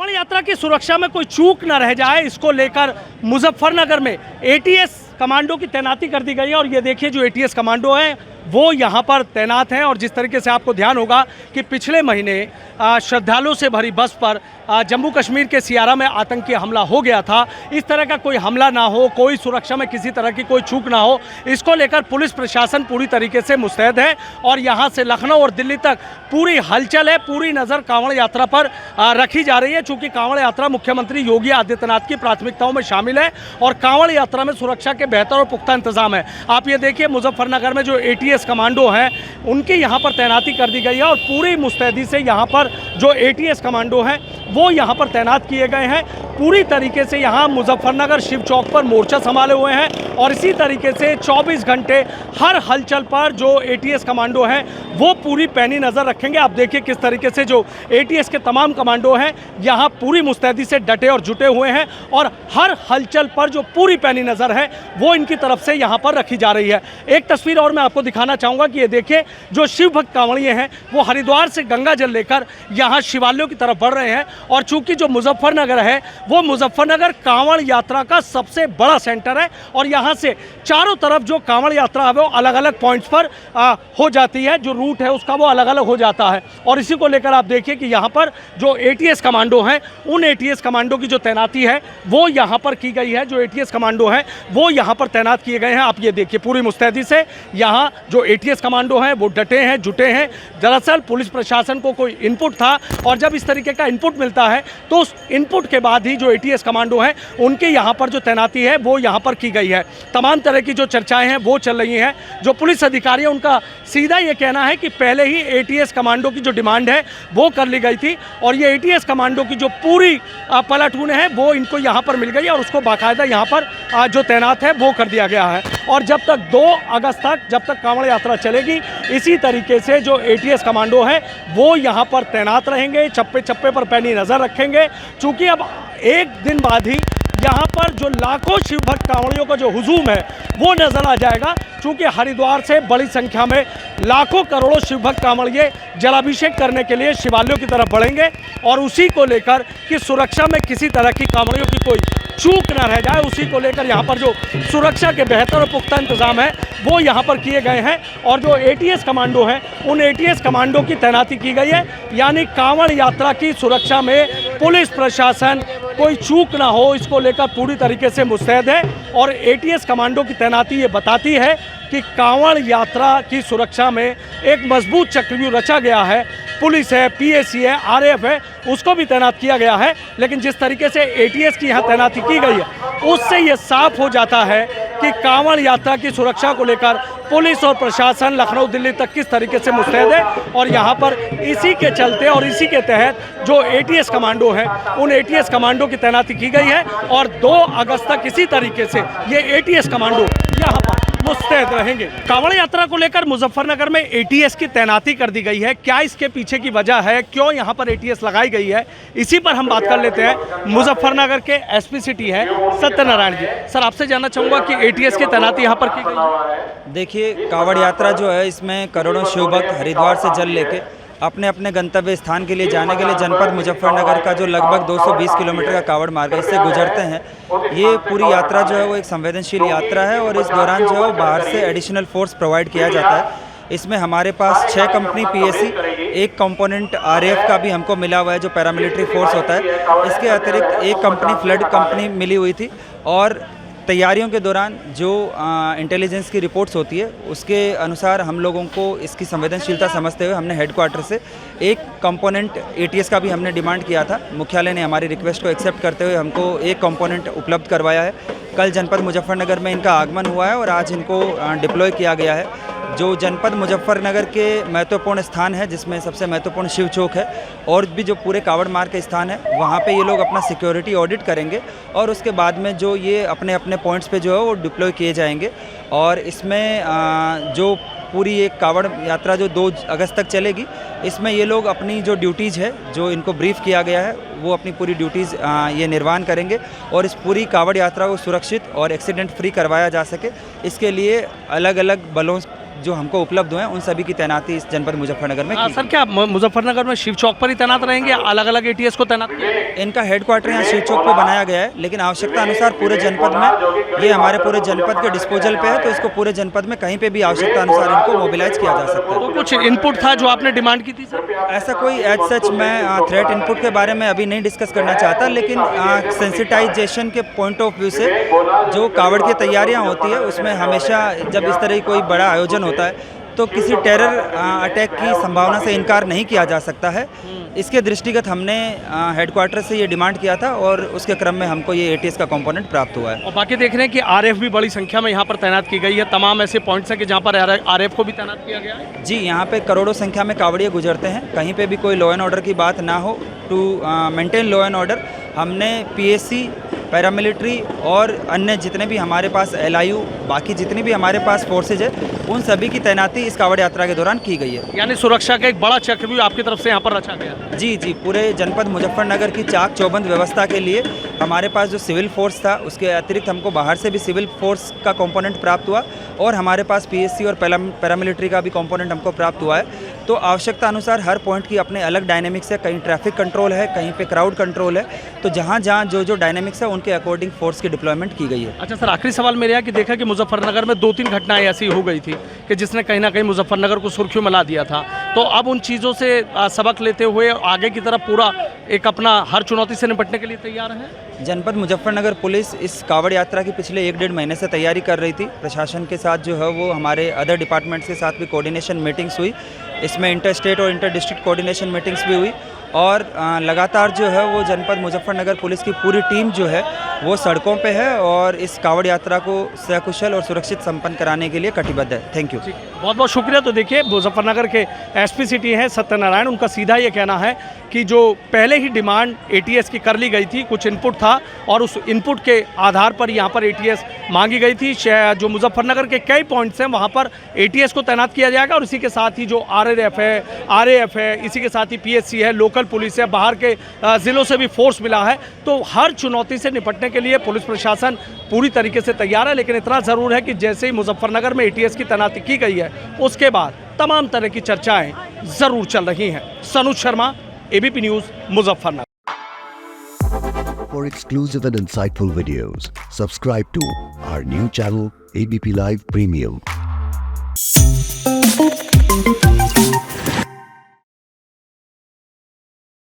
कांवड़ यात्रा की सुरक्षा में कोई चूक न रह जाए, इसको लेकर मुजफ्फरनगर में एटीएस कमांडो की तैनाती कर दी गई है। और ये देखिए जो एटीएस कमांडो हैं वो यहाँ पर तैनात हैं। और जिस तरीके से आपको ध्यान होगा कि पिछले महीने श्रद्धालुओं से भरी बस पर जम्मू कश्मीर के सियारा में आतंकी हमला हो गया था, इस तरह का कोई हमला ना हो, कोई सुरक्षा में किसी तरह की कोई चूक ना हो, इसको लेकर पुलिस प्रशासन पूरी तरीके से मुस्तैद है। और यहाँ से लखनऊ और दिल्ली तक पूरी हलचल है, पूरी नज़र कांवड़ यात्रा पर रखी जा रही है। चूँकि कांवड़ यात्रा मुख्यमंत्री योगी आदित्यनाथ की प्राथमिकताओं में शामिल है और कांवड़ यात्रा में सुरक्षा के बेहतर और पुख्ता इंतजाम है। आप ये देखिए मुजफ्फरनगर में जो एटीएस कमांडो हैं उनकी यहाँ पर तैनाती कर दी गई है और पूरी मुस्तैदी से यहाँ पर जो एटीएस कमांडो हैं वो यहाँ पर तैनात किए गए हैं। पूरी तरीके से यहाँ मुजफ्फरनगर शिव चौक पर मोर्चा संभाले हुए हैं और इसी तरीके से 24 घंटे हर हलचल पर जो एटीएस कमांडो हैं वो पूरी पैनी नज़र रखेंगे। आप देखिए किस तरीके से जो एटीएस के तमाम कमांडो हैं यहाँ पूरी मुस्तैदी से डटे और जुटे हुए हैं और हर हलचल पर जो पूरी पैनी नज़र है वो इनकी तरफ से यहाँ पर रखी जा रही है। एक तस्वीर और मैं आपको दिखाना चाहूँगा कि ये देखिए जो शिव भक्त कांवड़िए हैं वो हरिद्वार से गंगा जल लेकर यहाँ शिवालयों की तरफ बढ़ रहे हैं। और चूंकि जो मुजफ्फरनगर है वो मुजफ्फरनगर कांवड़ यात्रा का सबसे बड़ा सेंटर है और यहाँ से चारों तरफ जो कांवड़ यात्रा है वो अलग अलग पॉइंट्स पर हो जाती है, जो रूट है उसका वो अलग अलग हो जाता है। और इसी को लेकर आप देखिए कि यहाँ पर जो एटीएस कमांडो हैं उन एटीएस कमांडो की जो तैनाती है वो यहाँ पर की गई है। जो एटीएस कमांडो हैं वो यहाँ पर तैनात किए गए हैं। आप ये देखिए पूरी मुस्तैदी से यहाँ जो एटीएस कमांडो हैं वो डटे हैं, जुटे हैं। दरअसल पुलिस प्रशासन को कोई इनपुट था और जब इस तरीके का इनपुट मिलता है तो उस इनपुट के बाद ही जो एटीएस कमांडो हैं उनके यहाँ पर जो तैनाती है वो यहाँ पर की गई है। तमाम तरह की जो चर्चाएं हैं वो चल रही हैं। जो पुलिस अधिकारी हैं उनका सीधा ये कहना है कि पहले ही एटीएस कमांडो की जो डिमांड है वो कर ली गई थी और ये एटीएस कमांडो की जो पूरी प्लाटून है वो इनको यहाँ पर मिल गई और उसको बाकायदा यहाँ पर जो तैनात है वो कर दिया गया है। और जब तक 2 अगस्त तक जब तक कांवड़ यात्रा चलेगी इसी तरीके से जो एटीएस कमांडो हैं वो यहाँ पर तैनात रहेंगे, चप्पे चप्पे पर पैनी नज़र रखेंगे। चूँकि अब एक दिन बाद ही यहाँ पर जो लाखों शिव भक्त कांवड़ियों का जो हुजूम है वो नज़र आ जाएगा। चूँकि हरिद्वार से बड़ी संख्या में लाखों करोड़ों शिव भक्त कांवड़िए जलाभिषेक करने के लिए शिवालयों की तरफ बढ़ेंगे और उसी को लेकर कि सुरक्षा में किसी तरह की कांवड़ियों की कोई चूक न रह जाए, उसी को लेकर यहाँ पर जो सुरक्षा के बेहतर और पुख्ता इंतजाम है वो यहाँ पर किए गए हैं। और जो एटीएस कमांडो हैं उन एटीएस कमांडो की तैनाती की गई है, यानी कांवड़ यात्रा की सुरक्षा में पुलिस प्रशासन कोई चूक ना हो इसको लेकर पूरी तरीके से मुस्तैद है। और एटीएस कमांडो की तैनाती ये बताती है कि कांवड़ यात्रा की सुरक्षा में एक मजबूत चक्रव्यूह रचा गया है। पुलिस है, पीएसी है, आरएएफ है, उसको भी तैनात किया गया है। लेकिन जिस तरीके से एटीएस की यहाँ तैनाती की गई है उससे ये साफ हो जाता है कि कांवड़ यात्रा की सुरक्षा को लेकर पुलिस और प्रशासन लखनऊ दिल्ली तक किस तरीके से मुस्तैद है। और यहाँ पर इसी के चलते और इसी के तहत जो एटीएस कमांडो हैं उन एटीएस कमांडो की तैनाती की गई है और 2 अगस्त तक इसी तरीके से ये एटीएस कमांडो यहाँ पर मुस्तैद रहेंगे। कांवड़ यात्रा को लेकर मुजफ्फरनगर में एटीएस की तैनाती कर दी गई है। क्या इसके पीछे की वजह है, क्यों यहाँ पर एटीएस लगाई गई है, इसी पर हम बात कर लेते हैं। मुजफ्फरनगर के एसपी सिटी है सत्यनारायण जी। सर आपसे जानना चाहूँगा कि एटीएस की तैनाती यहाँ पर की गई है। देखिए कांवड़ यात्रा जो है इसमें करोड़ों शिव भक्त हरिद्वार से जल लेके अपने अपने गंतव्य स्थान के लिए जाने के लिए जनपद मुजफ्फरनगर का जो लगभग 220 किलोमीटर का कांवड़ मार्ग है इससे गुजरते हैं। ये पूरी यात्रा जो है वो एक संवेदनशील यात्रा है और इस दौरान जो है वो बाहर से एडिशनल फोर्स प्रोवाइड किया जाता है। इसमें हमारे पास 6 कंपनी पीएसी, 1 कंपोनेंट आरएएफ का भी हमको मिला हुआ है जो पैरामिलिट्री फोर्स होता है। इसके अतिरिक्त 1 कंपनी फ्लड कंपनी मिली हुई थी और तैयारियों के दौरान जो इंटेलिजेंस की रिपोर्ट्स होती है उसके अनुसार हम लोगों को इसकी संवेदनशीलता समझते हुए हमने हेडक्वार्टर से 1 कंपोनेंट एटीएस का भी हमने डिमांड किया था। मुख्यालय ने हमारी रिक्वेस्ट को एक्सेप्ट करते हुए हमको 1 कंपोनेंट उपलब्ध करवाया है। कल जनपद मुजफ्फरनगर में इनका आगमन हुआ है और आज इनको डिप्लॉय किया गया है। जो जनपद मुजफ्फरनगर के महत्वपूर्ण स्थान है जिसमें सबसे महत्वपूर्ण शिव चौक है और भी जो पूरे कांवड़ मार्ग के स्थान है वहाँ पे ये लोग अपना सिक्योरिटी ऑडिट करेंगे और उसके बाद में जो ये अपने अपने पॉइंट्स पे जो है वो डिप्लॉय किए जाएंगे। और इसमें जो पूरी एक कांवड़ यात्रा जो 2 अगस्त तक चलेगी इसमें ये लोग अपनी जो ड्यूटीज़ है जो इनको ब्रीफ किया गया है वो अपनी पूरी ड्यूटीज़ ये निर्वहन करेंगे और इस पूरी कांवड़ यात्रा को सुरक्षित और एक्सीडेंट फ्री करवाया जा सके इसके लिए अलग अलग बलों जो हमको उपलब्ध हुए हैं उन सभी की तैनाती इस जनपद मुजफ्फरनगर में की। सर क्या मुजफ्फरनगर में शिव चौक पर ही तैनात रहेंगे, अलग अलग एटीएस को तैनात किया है? इनका हेडक्वार्टर यहाँ शिव चौक पे बनाया गया है, लेकिन आवश्यकता अनुसार पूरे जनपद में, ये हमारे पूरे जनपद के डिस्पोजल पे है, तो इसको पूरे जनपद में कहीं पे भी आवश्यकता अनुसार इनको मोबिलाइज किया जा सकता है। तो कुछ इनपुट था जो आपने डिमांड की थी सर? ऐसा कोई एज सच मैं थ्रेट इनपुट के बारे में अभी नहीं डिस्कस करना चाहता, लेकिन सेंसिटाइजेशन के पॉइंट ऑफ व्यू से जो कावड़ की तैयारियां होती है उसमें हमेशा जब इस तरह की कोई बड़ा आयोजन होता है तो किसी टेरर अटैक की संभावना से इनकार नहीं किया जा सकता है। इसके दृष्टिगत हमने हेडक्वार्टर से ये डिमांड किया था और उसके क्रम में हमको ये एटीएस का कंपोनेंट प्राप्त हुआ है। और बाकी देख रहे हैं कि आरएफ भी बड़ी संख्या में यहाँ पर तैनात की गई है, तमाम ऐसे पॉइंट्स हैं कि जहाँ पर आरएफ को भी तैनात किया गया है। जी, यहाँ पे करोड़ों संख्या में कावड़िए गुजरते हैं, कहीं पे भी कोई लॉ एंड ऑर्डर की बात ना हो, to maintain law and order हमने पीएससी, पैरामिलिट्री और अन्य जितने भी हमारे पास एलआईयू, बाकी जितनी भी हमारे पास फोर्सेज है, उन सभी की तैनाती इस कावड़ यात्रा के दौरान की गई है। यानी सुरक्षा का एक बड़ा चक्रव्यूह आपकी तरफ से यहाँ पर रचा गया है। जी जी, पूरे जनपद मुजफ्फरनगर की चाक चौबंद व्यवस्था के लिए हमारे पास जो सिविल फोर्स था उसके अतिरिक्त हमको बाहर से भी सिविल फोर्स का कंपोनेंट प्राप्त हुआ और हमारे पास पीएससी और पैरामिलिट्री का भी कंपोनेंट हमको प्राप्त हुआ है। तो आवश्यकता अनुसार हर पॉइंट की अपने अलग डायनेमिक्स है, कहीं ट्रैफिक कंट्रोल है, कहीं पे क्राउड कंट्रोल है, तो जहाँ जहाँ जो डायनेमिक्स है उनके अकॉर्डिंग फोर्स की डिप्लॉयमेंट की गई है। अच्छा सर, आखिरी सवाल मेरे यहाँ कि देखा कि मुजफ्फरनगर में 2-3 घटनाएं ऐसी हो गई थी कि जिसने कहीं ना कहीं मुजफ्फरनगर को सुर्खियों में ला दिया था, तो अब उन चीज़ों से सबक लेते हुए आगे की तरफ पूरा एक अपना हर चुनौती से निपटने के लिए तैयार है। जनपद मुजफ्फरनगर पुलिस इस कावड़ यात्रा की पिछले 1-1.5 महीने से तैयारी कर रही थी। प्रशासन के साथ जो है वो हमारे अदर डिपार्टमेंट्स के साथ भी कोऑर्डिनेशन मीटिंग्स हुई, इसमें इंटर स्टेट और इंटर डिस्ट्रिक्ट कोऑर्डिनेशन मीटिंग्स भी हुई और लगातार जो है वो जनपद मुजफ्फरनगर पुलिस की पूरी टीम जो है वो सड़कों पे है और इस कावड़ यात्रा को सकुशल और सुरक्षित संपन्न कराने के लिए कटिबद्ध है। Thank you. बहुत बहुत शुक्रिया। तो देखिए, मुजफ्फरनगर के एसपी सिटी हैं सत्यनारायण, उनका सीधा ये कहना है कि जो पहले ही डिमांड एटीएस की कर ली गई थी, कुछ इनपुट था और उस इनपुट के आधार पर यहाँ पर एटीएस मांगी गई थी। जो मुजफ्फरनगर के कई पॉइंट्स हैं वहाँ पर एटीएस को तैनात किया जाएगा और इसी के साथ ही जो आरएएफ है, इसी के साथ ही पीएससी है, लोकल पुलिस है, बाहर के ज़िलों से भी फोर्स मिला है। तो हर चुनौती से निपटने के लिए पुलिस प्रशासन पूरी तरीके से तैयार है। लेकिन इतना ज़रूर है कि जैसे ही मुजफ्फरनगर में एटीएस की तैनाती की गई है उसके बाद तमाम तरह की चर्चाएं ज़रूर चल रही हैं। Sanuj Sharma, ABP news, Muzaffarnagar. For exclusive and insightful videos, subscribe to our new channel ABP Live Premium.